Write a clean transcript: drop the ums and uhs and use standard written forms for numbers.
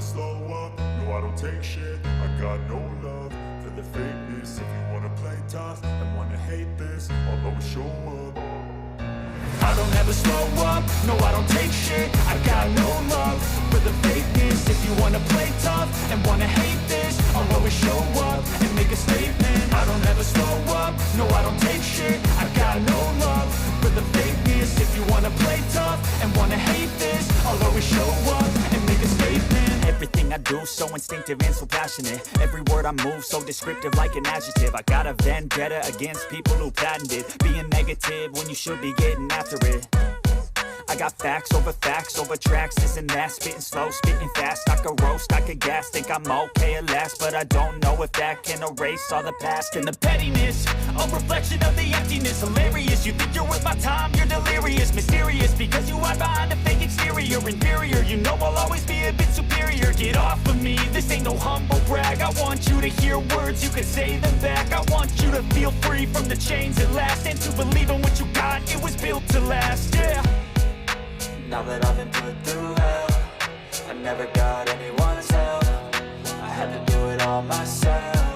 slow up, no I don't take shit. I got no love for the fakeness. If you wanna play tough and wanna hate this, I'll always show up. I don't ever slow up, no I don't take shit. I got no love for the fakeness. If you wanna play tough and wanna hate this, I'll always show up and make a statement. I don't ever slow up, no I don't take shit. I got no love for the fakeness. If you wanna play tough and wanna hate this, I'll always show up and make a statement. Everything I do so instinctive and so passionate. Every word I move so descriptive like an adjective. I got a vendetta against people who patented being negative when you should be getting after it. I got facts over tracks, this and that. Spitting slow, spitting fast. I could roast, I could gas. Think I'm okay at last, but I don't know if that can erase all the past. And the pettiness, a reflection of the emptiness. Hilarious, you think you're worth my time, you're delirious. Mysterious, because you hide behind a fake exterior. Inferior, you know I'll always be a bit superior. Get off of me, this ain't no humble brag. I want you to hear words, you can say them back. I want you to feel free from the chains at last, and to believe in what you got, it was built to last, yeah. Now that I've been put through hell, I never got anyone's help. I had to do it all myself.